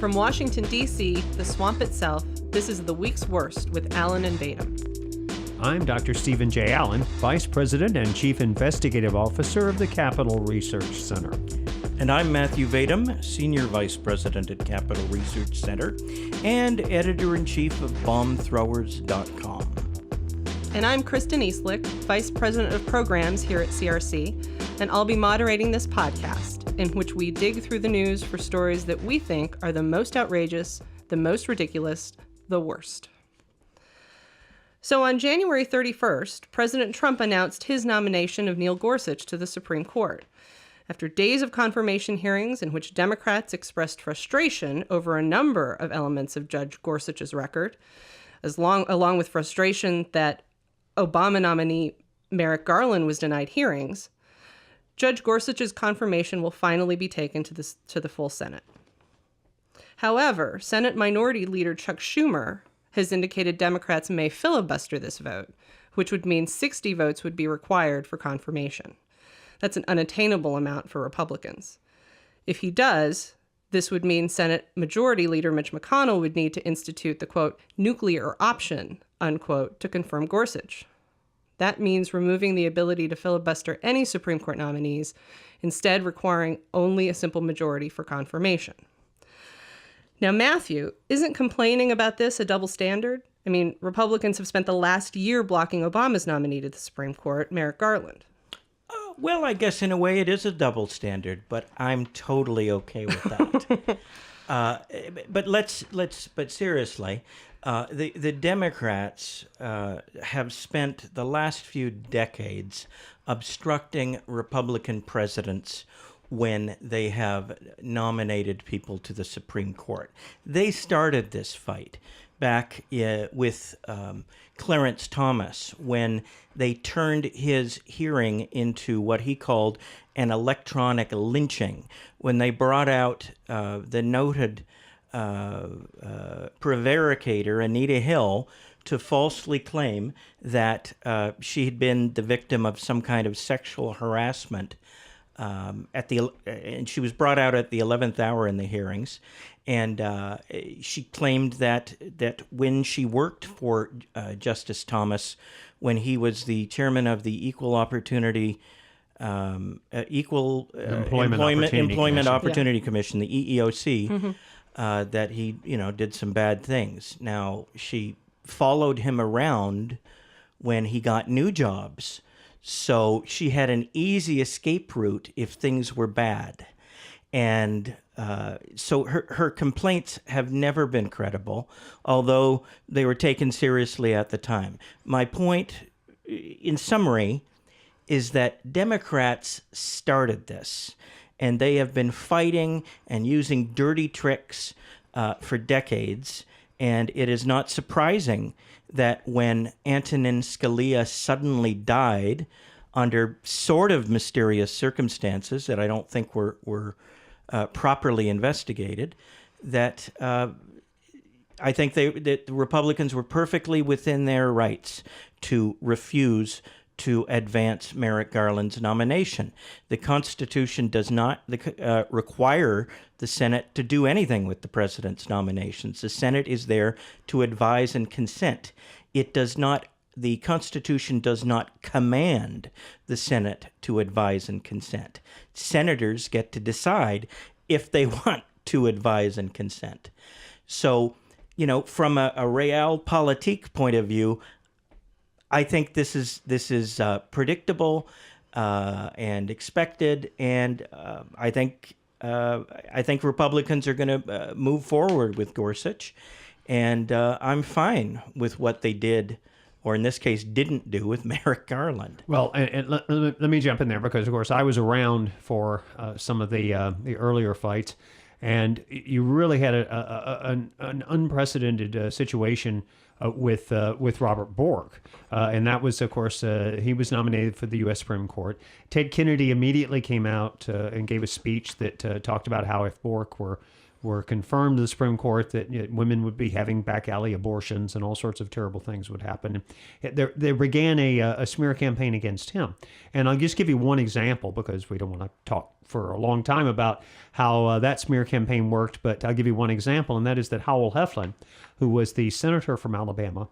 From Washington, D.C., the swamp itself, this is The Week's Worst with Allen and Vadum. I'm Dr. Stephen J. Allen, Vice President and Chief Investigative Officer of the Capitol Research Center. And I'm Matthew Vadum, Senior Vice President at Capitol Research Center and Editor-in-Chief of BombThrowers.com. And I'm Kristen Eastlick, Vice President of Programs here at CRC, and I'll be moderating this podcast in which we dig through the news for stories that we think are the most outrageous, the most ridiculous, the worst. So on January 31st, President Trump announced his nomination of Neil Gorsuch to the Supreme Court. After days of confirmation hearings in which Democrats expressed frustration over a number of elements of Judge Gorsuch's record, along with frustration that Obama nominee Merrick Garland was denied hearings, Judge Gorsuch's confirmation will finally be taken to the full Senate. However, Senate Minority Leader Chuck Schumer has indicated Democrats may filibuster this vote, which would mean 60 votes would be required for confirmation. That's an unattainable amount for Republicans. If he does, this would mean Senate Majority Leader Mitch McConnell would need to institute the, quote, nuclear option, unquote, to confirm Gorsuch. That means removing the ability to filibuster any Supreme Court nominees, instead requiring only a simple majority for confirmation. Now, Matthew, isn't complaining about this a double standard? I mean, Republicans have spent the last year blocking Obama's nominee to the Supreme Court, Merrick Garland. Well, I guess in a way it is a double standard, but I'm totally okay with that. But seriously, the Democrats have spent the last few decades obstructing Republican presidents when they have nominated people to the Supreme Court. They started this fight back with Clarence Thomas when they turned his hearing into what he called an electronic lynching, when they brought out the noted prevaricator Anita Hill to falsely claim that she had been the victim of some kind of sexual harassment and she was brought out at the 11th hour in the hearings, and she claimed that when she worked for Justice Thomas, when he was the chairman of the Equal Opportunity Employment Opportunity Commission, the EEOC, that he did some bad things. Now, she followed him around when he got new jobs. So she had an easy escape route if things were bad. And so her complaints have never been credible, although they were taken seriously at the time. My point, in summary, is that Democrats started this, and they have been fighting and using dirty tricks for decades. And it is not surprising that when Antonin Scalia suddenly died under sort of mysterious circumstances that I don't think were properly investigated, that I think that the Republicans were perfectly within their rights to refuse to advance Merrick Garland's nomination. The Constitution does not require the Senate to do anything with the president's nominations. The Senate is there to advise and consent. The Constitution does not command the Senate to advise and consent. Senators get to decide if they want to advise and consent. So, from a realpolitik point of view, I think this is predictable and expected, and I think Republicans are going to move forward with Gorsuch, and I'm fine with what they did, or in this case, didn't do with Merrick Garland. Well, and let me jump in there because, of course, I was around for some of the earlier fights, and you really had an unprecedented situation with Robert Bork. And that was, of course, he was nominated for the U.S. Supreme Court. Ted Kennedy immediately came out and gave a speech that talked about how if Bork were confirmed to the Supreme Court, that women would be having back alley abortions and all sorts of terrible things would happen. There began a smear campaign against him. And I'll just give you one example because we don't want to talk for a long time about how that smear campaign worked, but I'll give you one example, and that is that Howell Heflin, who was the senator from Alabama,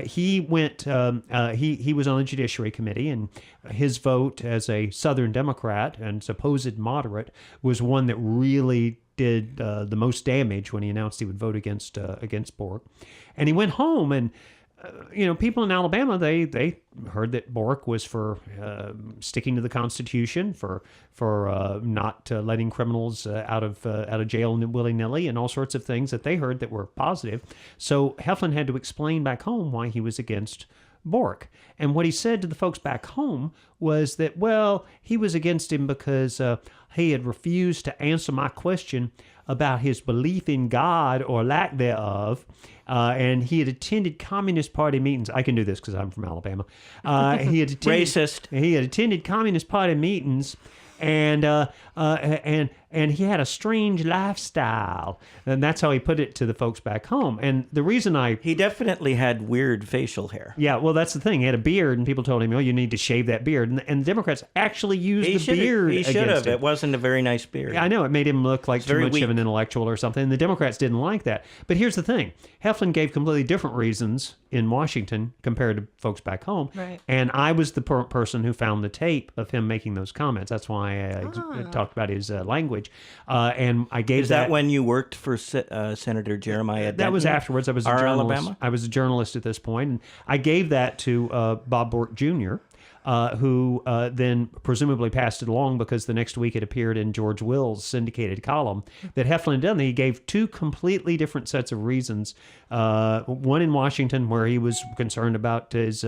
he was on the Judiciary Committee, and his vote as a Southern Democrat and supposed moderate was one that really did the most damage when he announced he would vote against Bork. And he went home, and people in Alabama, they heard that Bork was for sticking to the Constitution, for not letting criminals out of jail willy-nilly, and all sorts of things that they heard that were positive. So Heflin had to explain back home why he was against Bork. And what he said to the folks back home was that, well, he was against him because he had refused to answer my question about his belief in God or lack thereof, and he had attended Communist Party meetings. I can do this because I'm from Alabama. Racist. He had attended Communist Party meetings, and he had a strange lifestyle, and that's how he put it to the folks back home. And the reason he definitely had weird facial hair. Yeah, well, that's the thing. He had a beard, and people told him, "Oh, you need to shave that beard." And the Democrats actually used the beard. He should have. It wasn't a very nice beard. Yeah, I know. It made him look like too much of an intellectual or something. And the Democrats didn't like that. But here's the thing: Heflin gave completely different reasons in Washington compared to folks back home. Right. And I was the person who found the tape of him making those comments. That's why I talked about his language. And I gave Is that when you worked for Senator Jeremiah Denton? That was afterwards. I was a journalist. Alabama? I was a journalist at this point, and I gave that to Bob Bork Jr., who then presumably passed it along because the next week it appeared in George Will's syndicated column that Heflin had done. He gave two completely different sets of reasons. One in Washington where he was concerned about his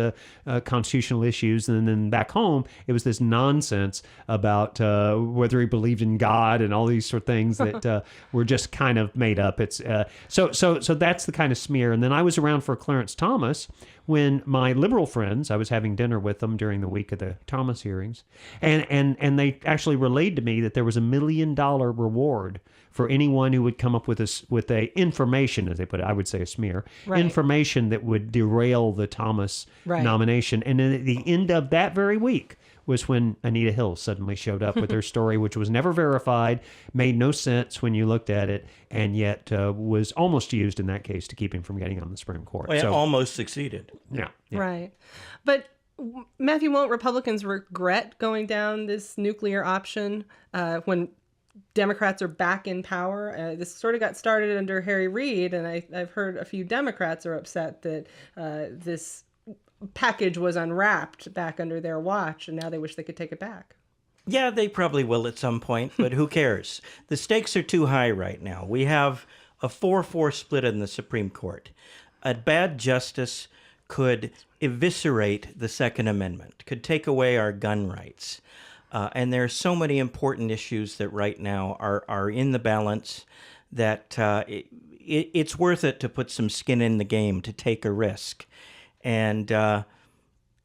constitutional issues, and then back home it was this nonsense about whether he believed in God and all these sort of things that were just kind of made up. It's so that's the kind of smear. And then I was around for Clarence Thomas when my liberal friends, I was having dinner with them during the week of the Thomas hearings, and they actually relayed to me that there was $1 million reward for anyone who would come up with a information, as they put it, I would say a smear, information that would derail the Thomas nomination. And then at the end of that very week was when Anita Hill suddenly showed up with her story, which was never verified, made no sense when you looked at it, and yet was almost used in that case to keep him from getting on the Supreme Court. Well, so, almost succeeded. Yeah. Right. But Matthew, won't Republicans regret going down this nuclear option when Democrats are back in power? This sort of got started under Harry Reid, and I've heard a few Democrats are upset that this package was unwrapped back under their watch, and now they wish they could take it back. Yeah, they probably will at some point, but who cares? The stakes are too high right now. We have a 4-4 split in the Supreme Court. A bad justice could eviscerate the Second Amendment, could take away our gun rights. And there are so many important issues that right now are in the balance that it's worth it to put some skin in the game, to take a risk. And,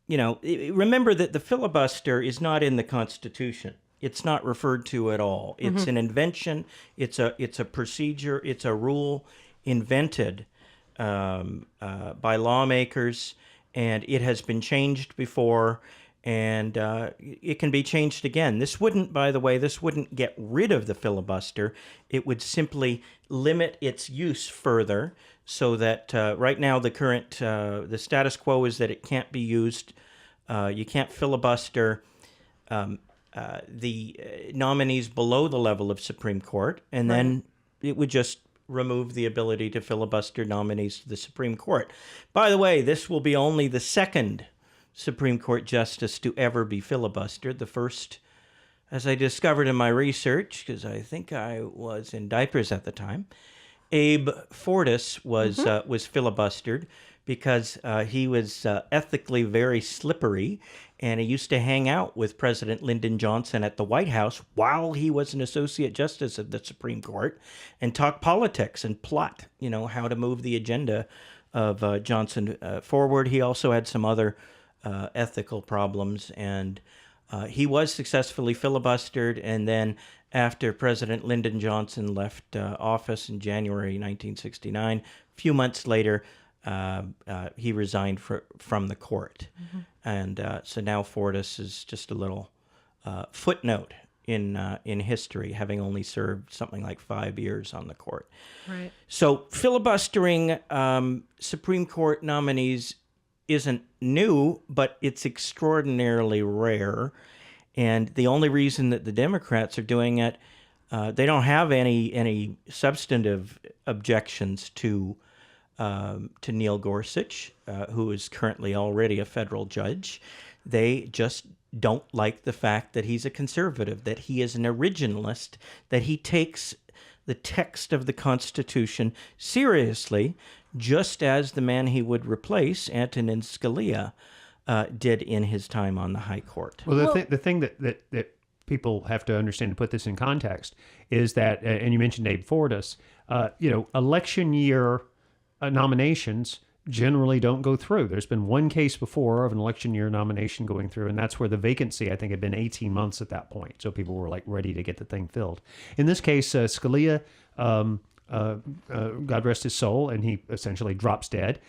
remember that the filibuster is not in the Constitution. It's not referred to at all. It's an invention. It's a procedure. It's a rule invented by lawmakers, and it has been changed before, and it can be changed again. This wouldn't get rid of the filibuster. It would simply limit its use further, so that right now the status quo is that it can't be used. You can't filibuster the nominees below the level of Supreme Court, and then it would just remove the ability to filibuster nominees to the Supreme Court. By the way, this will be only the second Supreme Court justice to ever be filibustered. The first, as I discovered in my research, because I think I was in diapers at the time, Abe Fortas was filibustered because he was ethically very slippery, and he used to hang out with President Lyndon Johnson at the White House while he was an associate justice of the Supreme Court, and talk politics and plot, how to move the agenda of Johnson forward. He also had some other ethical problems, and he was successfully filibustered. And then after President Lyndon Johnson left office in January 1969, a few months later, he resigned from the court. Mm-hmm. And so now Fortas is just a little footnote in history, having only served something like 5 years on the court. Right. So filibustering Supreme Court nominees isn't new, but it's extraordinarily rare. And the only reason that the Democrats are doing it, they don't have any substantive objections to Neil Gorsuch, who is currently already a federal judge. They just don't like the fact that he's a conservative, that he is an originalist, that he takes the text of the Constitution seriously, just as the man he would replace, Antonin Scalia, did in his time on the High Court. Well, the thing that people have to understand to put this in context is that, and you mentioned Abe Fortas, election year nominations generally don't go through. There's been one case before of an election year nomination going through, and that's where the vacancy, I think, had been 18 months at that point. So people were like ready to get the thing filled. In this case, Scalia, God rest his soul, and he essentially drops dead.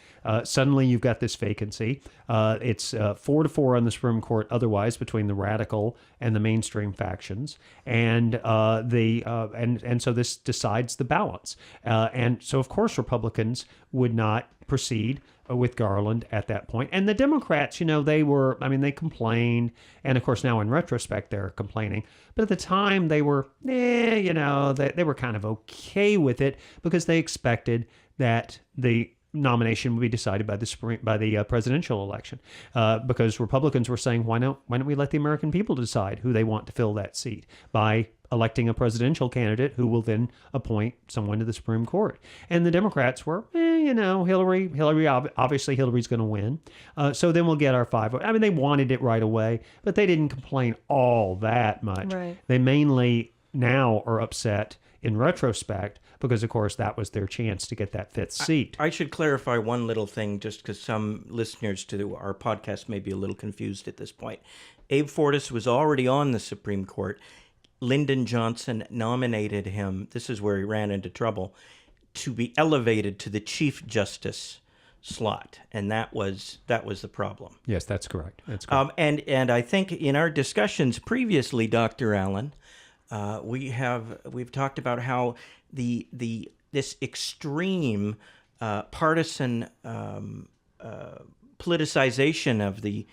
Suddenly you've got this vacancy. It's 4-4 on the Supreme Court otherwise between the radical and the mainstream factions. And so this decides the balance. And so, of course, Republicans would not proceed with Garland at that point. And the Democrats, they complained. And of course, now in retrospect, they're complaining. But at the time, they were, they were kind of okay with it because they expected that the nomination would be decided by the presidential election, because Republicans were saying, why don't we let the American people decide who they want to fill that seat by electing a presidential candidate who will then appoint someone to the Supreme Court. And the Democrats were, Hillary, obviously Hillary's going to win. So then we'll get our 5. I mean, they wanted it right away, but they didn't complain all that much. Right. They mainly now are upset in retrospect because, of course, that was their chance to get that 5th seat. I should clarify one little thing, just because some listeners to our podcast may be a little confused at this point. Abe Fortas was already on the Supreme Court. Lyndon Johnson nominated him, this is where he ran into trouble, to be elevated to the Chief Justice slot, and that was the problem. Yes, that's correct. And I think in our discussions previously, Dr. Allen, we've talked about how this extreme partisan politicization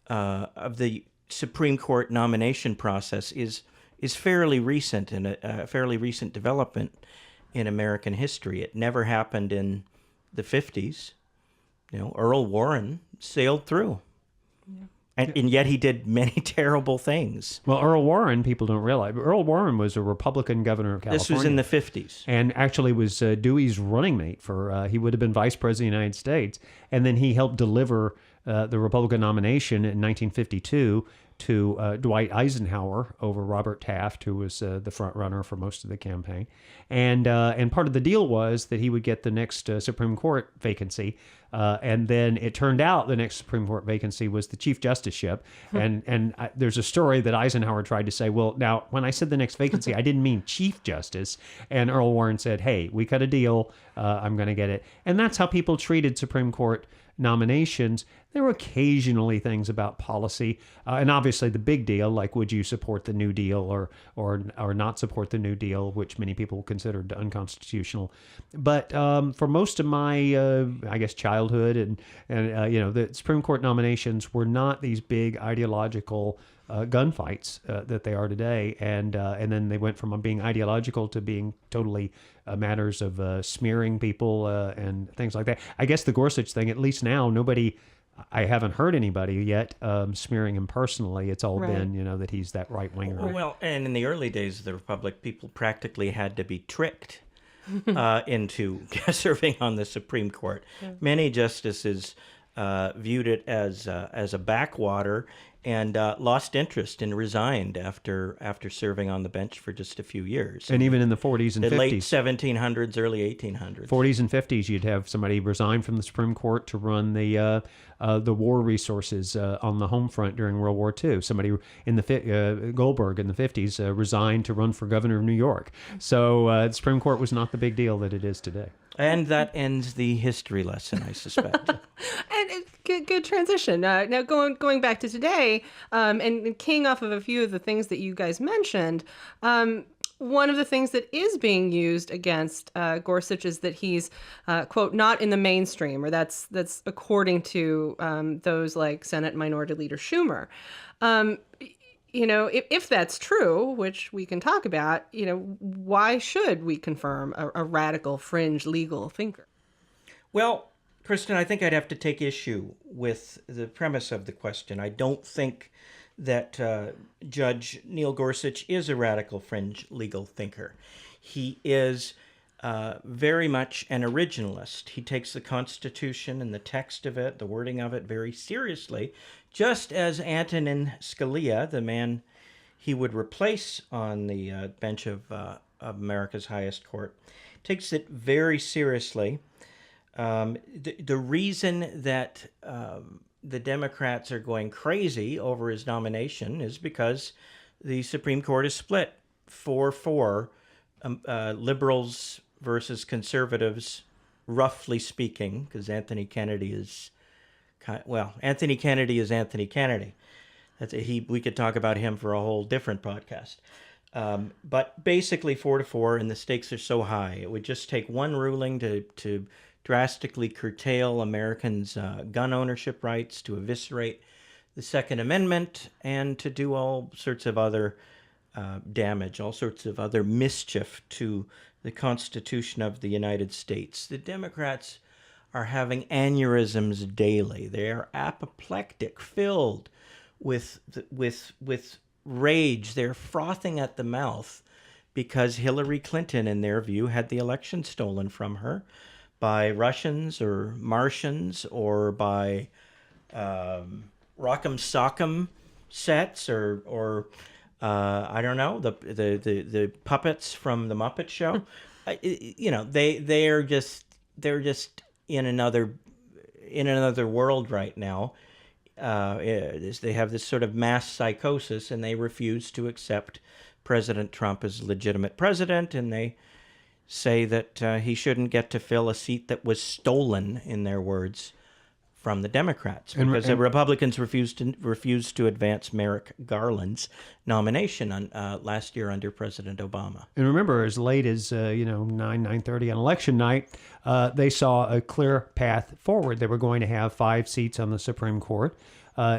of the Supreme Court nomination process is fairly recent, and a fairly recent development in American history. It never happened in the 50s. Earl Warren sailed through. Yeah. And yet he did many terrible things. Well, Earl Warren, people don't realize, but Earl Warren was a Republican governor of California. This was in the 50s. And actually was Dewey's running mate for, he would have been vice president of the United States. And then he helped deliver the Republican nomination in 1952 to Dwight Eisenhower over Robert Taft, who was the front runner for most of the campaign. And part of the deal was that he would get the next Supreme Court vacancy. And then it turned out the next Supreme Court vacancy was the Chief Justiceship. And there's a story that Eisenhower tried to say, well, now, when I said the next vacancy, I didn't mean Chief Justice. And Earl Warren said, hey, we cut a deal. I'm going to get it. And that's how people treated Supreme Court nominations. There were occasionally things about policy, and obviously the big deal, like would you support the New Deal or not support the New Deal, which many people considered unconstitutional. But for most of my, childhood and the Supreme Court nominations were not these big ideological gunfights that they are today, and then they went from being ideological to being totally matters of smearing people and things like that. I guess the Gorsuch thing, at least now, I haven't heard anybody yet smearing him personally. It's all been, that he's that right-winger. Well, and in the early days of the Republic, people practically had to be tricked into serving on the Supreme Court. Yeah. Many justices viewed it as a backwater, and lost interest and resigned after serving on the bench for just a few years. And even in the 40s and the 50s. late 1700s, early 1800s. 40s and 50s, you'd have somebody resign from the Supreme Court to run the war resources on the home front during World War II. Somebody in the Goldberg in the 50s resigned to run for governor of New York. So the Supreme Court was not the big deal that it is today. And that ends the history lesson, I suspect. And good transition. Now going back to today, and keying off of a few of the things that you guys mentioned, one of the things that is being used against Gorsuch is that he's, quote, not in the mainstream, or that's according to those like Senate Minority Leader Schumer. If that's true, which we can talk about, why should we confirm a radical fringe legal thinker? Well, Kristen, I think I'd have to take issue with the premise of the question. I don't think that Judge Neil Gorsuch is a radical fringe legal thinker. He is very much an originalist. He takes the Constitution and the text of it, the wording of it, very seriously, just as Antonin Scalia, the man he would replace on the bench of America's highest court, takes it very seriously. The reason that the Democrats are going crazy over his nomination is because the Supreme Court is split 4-4, liberals versus conservatives, roughly speaking, because Anthony Kennedy is Anthony Kennedy is Anthony Kennedy. We could talk about him for a whole different podcast. But basically 4-4, and the stakes are so high. It would just take one ruling to drastically curtail Americans' gun ownership rights, to eviscerate the Second Amendment, and to do all sorts of other damage, all sorts of other mischief to the Constitution of the United States. The Democrats are having aneurysms daily. They are apoplectic, filled with rage. They're frothing at the mouth because Hillary Clinton, in their view, had the election stolen from her by Russians or Martians or by Rock'em Sock'em sets or I don't know, the puppets from the Muppet Show. They're just in another world right now. They have this sort of mass psychosis, and they refuse to accept President Trump as legitimate president, and they say that he shouldn't get to fill a seat that was stolen, in their words, from the Democrats, because the Republicans refused to advance Merrick Garland's nomination last year under President Obama. And remember, as late as 9:30 on election night, they saw a clear path forward. They were going to have 5 seats on the Supreme Court.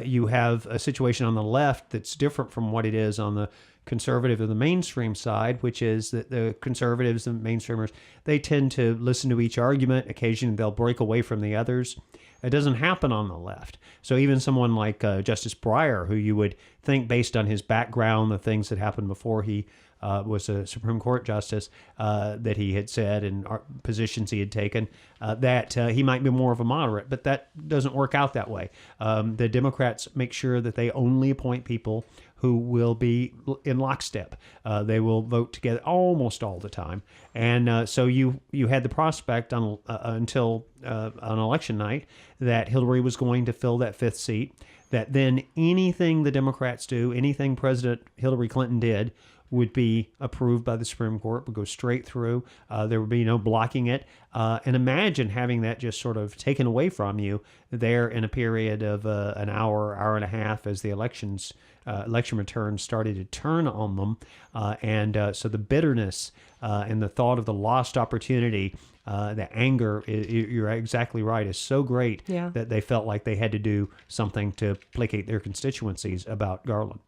You have a situation on the left that's different from what it is on the conservative of the mainstream side, which is that the conservatives and mainstreamers, they tend to listen to each argument. Occasionally they'll break away from the others. It doesn't happen on the left. So even someone like Justice Breyer, who you would think, based on his background, the things that happened before he was a Supreme Court justice, that he had said and positions he had taken, that he might be more of a moderate. But that doesn't work out that way. The Democrats make sure that they only appoint people who will be in lockstep. They will vote together almost all the time. And so you had the prospect until on election night that Hillary was going to fill that 5th seat, that then anything the Democrats do, anything President Hillary Clinton did, would be approved by the Supreme Court, would go straight through. There would be no blocking it. And imagine having that just sort of taken away from you there in a period of an hour, hour and a half, as the election returns started to turn on them. So the bitterness and the thought of the lost opportunity, the anger, you're exactly right, is so great that they felt like they had to do something to placate their constituencies about Garland.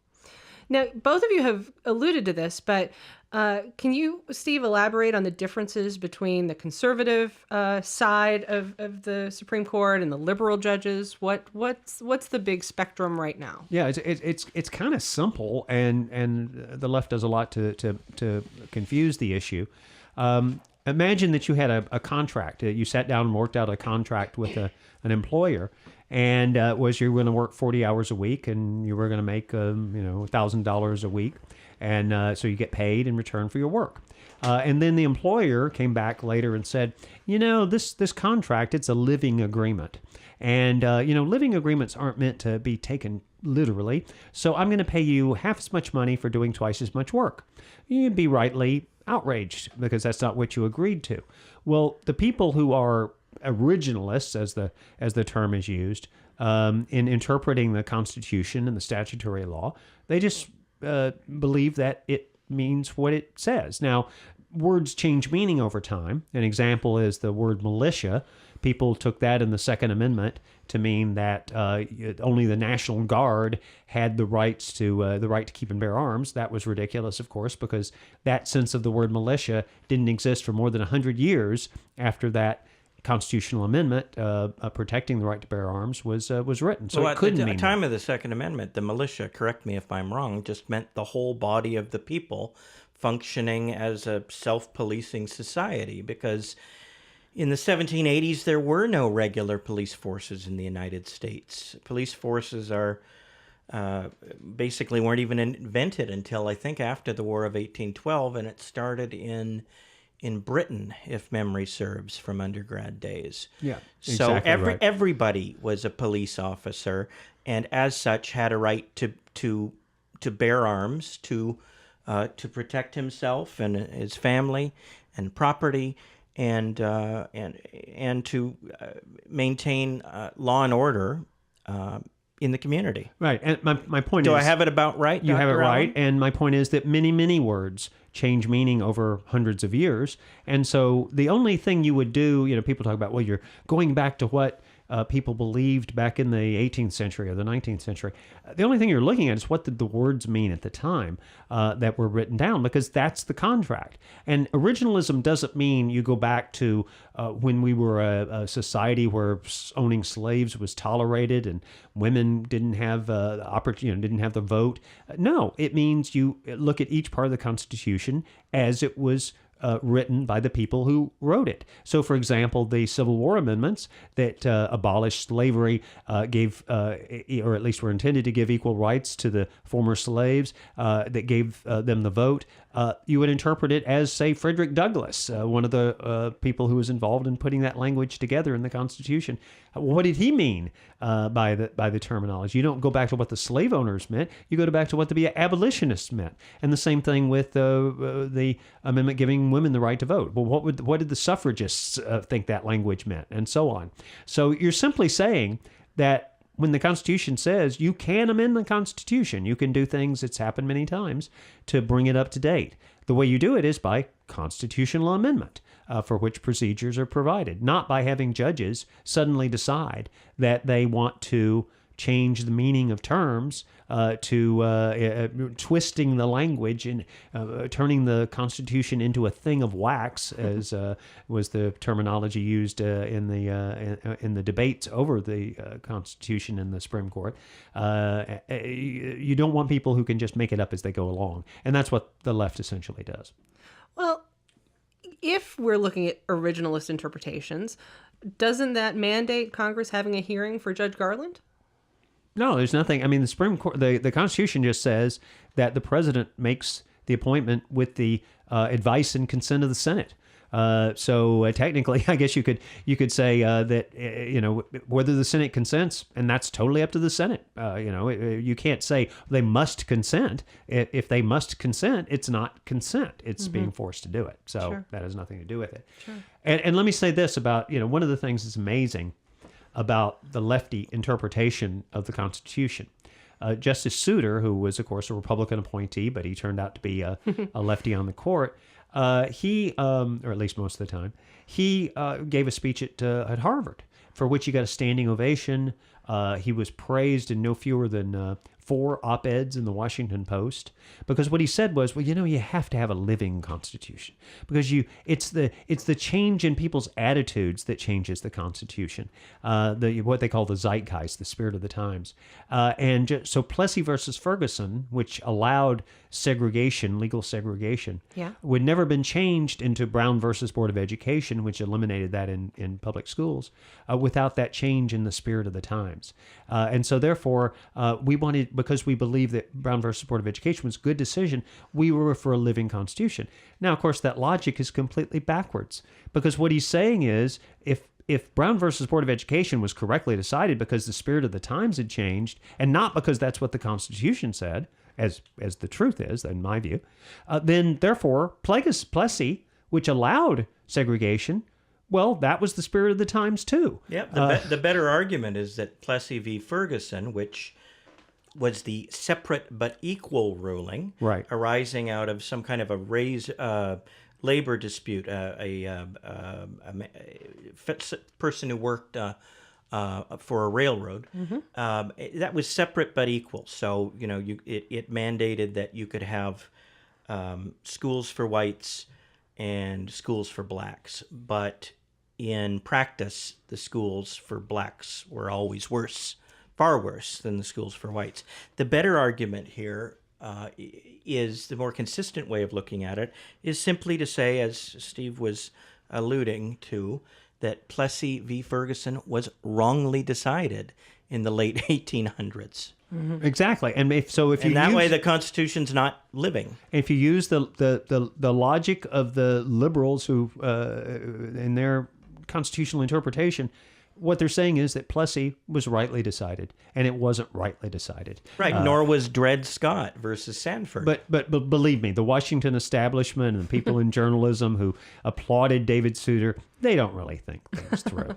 Now, both of you have alluded to this, but can you, Steve, elaborate on the differences between the conservative side of the Supreme Court and the liberal judges? What's the big spectrum right now? Yeah, it's kind of simple, and the left does a lot to confuse the issue. imagine that you had a contract. You sat down and worked out a contract with an employer, and was you were going to work 40 hours a week, and you were going to make $1,000 a week, and so you get paid in return for your work. And then the employer came back later and said, this contract, it's a living agreement. And, living agreements aren't meant to be taken literally. So I'm going to pay you half as much money for doing twice as much work. You'd be rightly outraged because that's not what you agreed to. Well, the people who are originalists, as the term is used, in interpreting the Constitution and the statutory law, they just believe that it means what it says. Now, words change meaning over time. An example is the word militia. People took that in the Second Amendment to mean that only the National Guard had the right to keep and bear arms. That was ridiculous, of course, because that sense of the word militia didn't exist for more than 100 years after that constitutional amendment protecting the right to bear arms was written. So it couldn't mean at the time of the Second Amendment, the militia, correct me if I'm wrong, just meant the whole body of the people functioning as a self-policing society, because in the 1780s, there were no regular police forces in the United States. Police forces are basically weren't even invented until, I think, after the War of 1812, and it started in Britain, if memory serves, from undergrad days. Yeah, so exactly right. Everybody was a police officer, and as such had a right to bear arms, to protect himself and his family and property, and to maintain law and order in the community. Right, and my point is... Do I have it about right, You Dr. have it right, Allen? and my point is that many, many words change meaning over hundreds of years, and so the only thing you would do, people talk about, well, you're going back to what people believed back in the 18th century or the 19th century. The only thing you're looking at is what did the words mean at the time that were written down, because that's the contract. And originalism doesn't mean you go back to when we were a society where owning slaves was tolerated and women didn't have didn't have the vote. No, it means you look at each part of the Constitution as it was written by the people who wrote it. So, for example, the Civil War amendments that abolished slavery gave, or at least were intended to give equal rights to the former slaves, that gave them the vote. You would interpret it as, say, Frederick Douglass, one of the people who was involved in putting that language together in the Constitution. What did he mean by the terminology? You don't go back to what the slave owners meant. You go back to what the abolitionists meant. And the same thing with the amendment giving women the right to vote. Well, what did the suffragists think that language meant, and so on. So you're simply saying that when the Constitution says you can amend the Constitution, you can do things, it's happened many times, to bring it up to date. The way you do it is by constitutional amendment, for which procedures are provided, not by having judges suddenly decide that they want to change the meaning of terms, twisting the language and turning the Constitution into a thing of wax, as was the terminology used in the debates over the Constitution in the Supreme Court. You don't want people who can just make it up as they go along, and that's what the left essentially does. Well, if we're looking at originalist interpretations, doesn't that mandate Congress having a hearing for Judge Garland? No, there's nothing. I mean, the Supreme Court, the Constitution just says that the president makes the appointment with the advice and consent of the Senate. So technically, I guess you could say that whether the Senate consents, and that's totally up to the Senate. You can't say they must consent. If they must consent, it's not consent. It's being forced to do it. So Sure. That has nothing to do with it. Sure. And let me say this about one of the things that's amazing about the lefty interpretation of the Constitution. Justice Souter, who was, of course, a Republican appointee, but he turned out to be a lefty on the court, he, or at least most of the time, he gave a speech at Harvard, for which he got a standing ovation. He was praised in no fewer than 4 op-eds in the Washington Post, because what he said was, well, you have to have a living Constitution, because it's the change in people's attitudes that changes the Constitution, what they call the zeitgeist, the spirit of the times. So Plessy versus Ferguson, which allowed segregation, legal segregation, would never been changed into Brown versus Board of Education, which eliminated that in public schools, without that change in the spirit of the times. And so therefore, we wanted, because we believe that Brown versus Board of Education was a good decision, we were for a living Constitution. Now, of course, that logic is completely backwards, because what he's saying is, if Brown versus Board of Education was correctly decided because the spirit of the times had changed, and not because that's what the Constitution said, as the truth is, in my view, then therefore Plessy, which allowed segregation, well, that was the spirit of the times too. Yeah, the better argument is that Plessy v. Ferguson, which was the separate but equal ruling, right, arising out of some kind of a labor dispute, a person who worked for a railroad, that was separate but equal. So it mandated that you could have schools for whites and schools for blacks, but in practice, the schools for blacks were always worse, far worse than the schools for whites. The better argument here is, the more consistent way of looking at it, is simply to say, as Steve was alluding to, that Plessy v. Ferguson was wrongly decided in the late 1800s. Mm-hmm. Exactly, and if you way the Constitution's not living. If you use the logic of the liberals who in their constitutional interpretation, what they're saying is that Plessy was rightly decided, and it wasn't rightly decided. Right, nor was Dred Scott versus Sanford. But believe me, the Washington establishment and the people in journalism who applauded David Souter, they don't really think things through.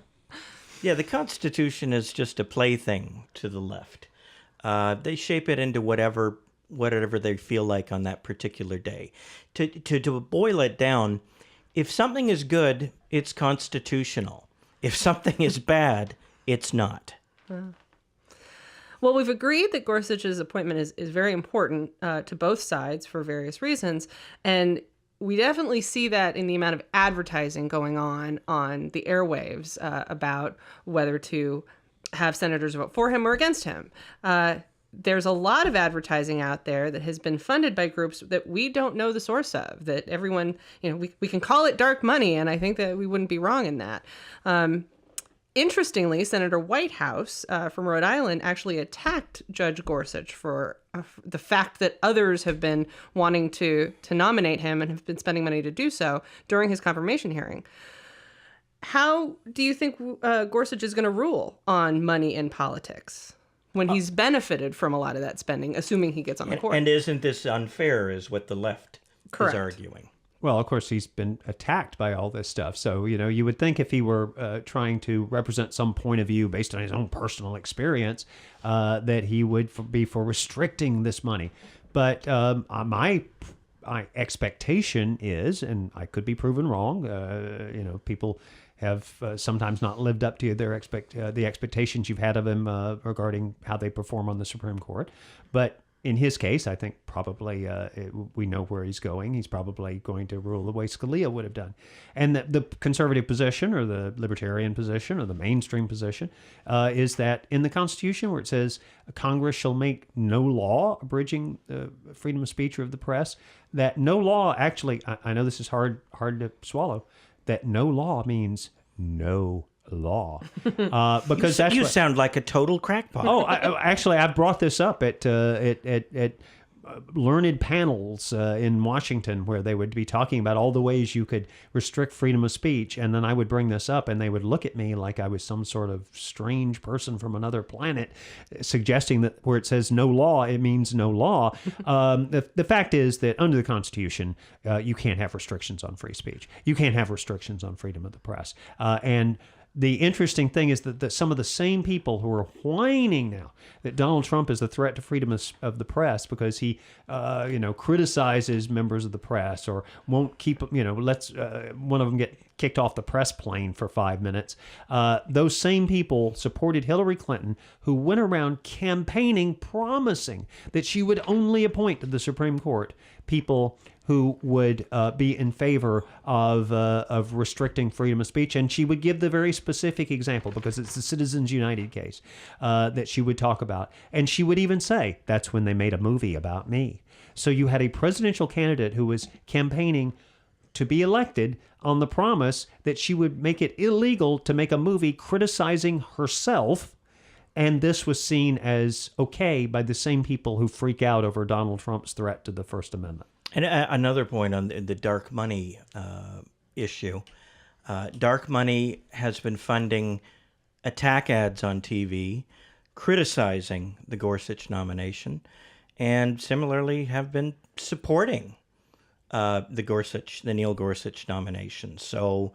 Yeah, the Constitution is just a plaything to the left. They shape it into whatever they feel like on that particular day. To boil it down, if something is good, it's constitutional. If something is bad, it's not. Well, we've agreed that Gorsuch's appointment is very important to both sides for various reasons. And we definitely see that in the amount of advertising going on the airwaves about whether to have senators vote for him or against him. There's a lot of advertising out there that has been funded by groups that we don't know the source of, that everyone, we can call it dark money, and I think that we wouldn't be wrong in that. Interestingly, Senator Whitehouse from Rhode Island actually attacked Judge Gorsuch for the fact that others have been wanting to nominate him and have been spending money to do so during his confirmation hearing. How do you think Gorsuch is going to rule on money in politics when he's benefited from a lot of that spending, assuming he gets on the court? And isn't this unfair, is what the left is arguing. Well, of course, he's been attacked by all this stuff. So, you would think if he were trying to represent some point of view based on his own personal experience, that he would be for restricting this money. But my expectation is, and I could be proven wrong, people have sometimes not lived up to the expectations you've had of him regarding how they perform on the Supreme Court. But in his case, I think probably we know where he's going. He's probably going to rule the way Scalia would have done. And the conservative position, or the libertarian position, or the mainstream position, is that in the Constitution, where it says Congress shall make no law abridging freedom of speech or of the press, that no law actually, I know this is hard to swallow, that no law means no law, because you sound like a total crackpot. I brought this up at learned panels in Washington, where they would be talking about all the ways you could restrict freedom of speech, and then I would bring this up, and they would look at me like I was some sort of strange person from another planet, suggesting that where it says no law, it means no law. The fact is that under the Constitution, you can't have restrictions on free speech. You can't have restrictions on freedom of the press, and the interesting thing is that some of the same people who are whining now that Donald Trump is a threat to freedom of the press because he, criticizes members of the press or won't keep, lets one of them get kicked off the press plane for 5 minutes. Those same people supported Hillary Clinton, who went around campaigning, promising that she would only appoint to the Supreme Court people who would be in favor of restricting freedom of speech. And she would give the very specific example, because it's the Citizens United case that she would talk about. And she would even say, that's when they made a movie about me. So you had a presidential candidate who was campaigning to be elected on the promise that she would make it illegal to make a movie criticizing herself. And this was seen as okay by the same people who freak out over Donald Trump's threat to the First Amendment. And another point on the dark money issue. Dark money has been funding attack ads on TV, criticizing the Gorsuch nomination, and similarly have been supporting the Neil Gorsuch nomination. So,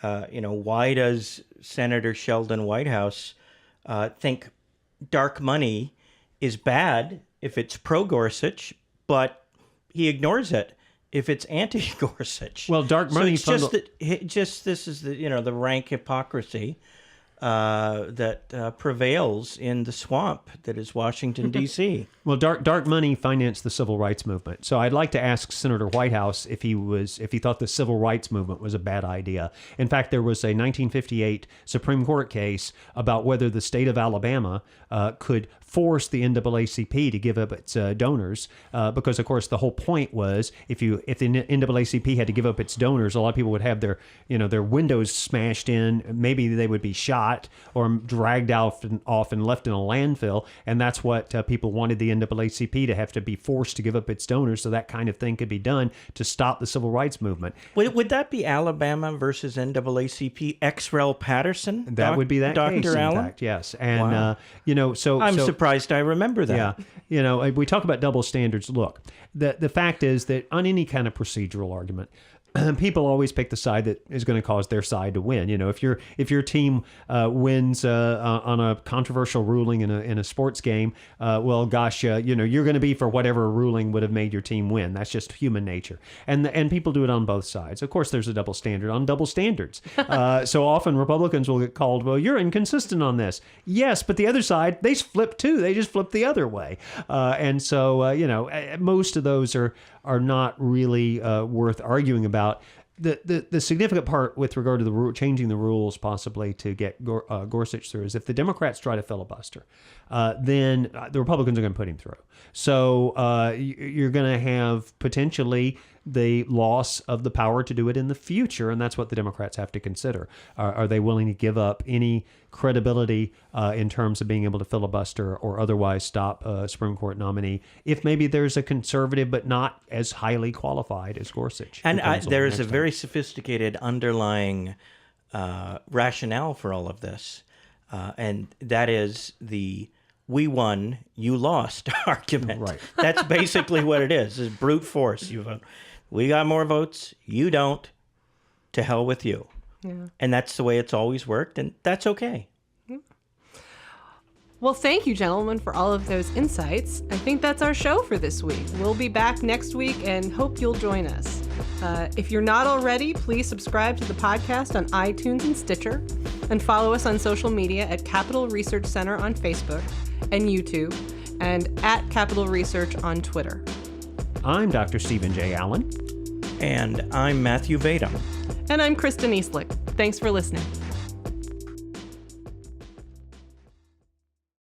why does Senator Sheldon Whitehouse think dark money is bad if it's pro-Gorsuch, but he ignores it if it's anti-Gorsuch? Well, dark money. So it's this is the rank hypocrisy that prevails in the swamp that is Washington D.C. Well, dark money financed the civil rights movement. So I'd like to ask Senator Whitehouse if he thought the civil rights movement was a bad idea. In fact, there was a 1958 Supreme Court case about whether the state of Alabama could force the NAACP to give up its donors, because of course the whole point was if the NAACP had to give up its donors, a lot of people would have their windows smashed in. Maybe they would be shot or dragged off and left in a landfill, and that's what people wanted the NAACP to have to be forced to give up its donors, so that kind of thing could be done to stop the civil rights movement. Would that be Alabama versus NAACP? X. Rel. Patterson? That would be that Dr. case, Allen? in fact, yes. And Wow. I'm surprised I remember that. Yeah, we talk about double standards. Look, the fact is that on any kind of procedural argument, people always pick the side that is going to cause their side to win. If your team wins on a controversial ruling in a sports game, well, gosh, you're going to be for whatever ruling would have made your team win. That's just human nature, and people do it on both sides. Of course, there's a double standard on double standards. So often Republicans will get called, well, you're inconsistent on this. Yes, but the other side, they flip too. They just flip the other way, and so most of those are not really worth arguing about. The significant part with regard to the changing the rules possibly to get Gorsuch through is if the Democrats try to filibuster, then the Republicans are going to put him through. So you're going to have potentially the loss of the power to do it in the future, and that's what the Democrats have to consider. Are they willing to give up any credibility in terms of being able to filibuster or otherwise stop a Supreme Court nominee if maybe there's a conservative but not as highly qualified as Gorsuch? And there is a very sophisticated underlying rationale for all of this, and that is the "we won, you lost" argument. Right. That's basically what it is. It's brute force. You vote. We got more votes. You don't. To hell with you. Yeah. And that's the way it's always worked, and that's okay. Well, thank you, gentlemen, for all of those insights. I think that's our show for this week. We'll be back next week and hope you'll join us. If you're not already, please subscribe to the podcast on iTunes and Stitcher, and follow us on social media at Capital Research Center on Facebook and YouTube, and at Capital Research on Twitter. I'm Dr. Stephen J. Allen. And I'm Matthew Vadum. And I'm Kristen Eastlick. Thanks for listening.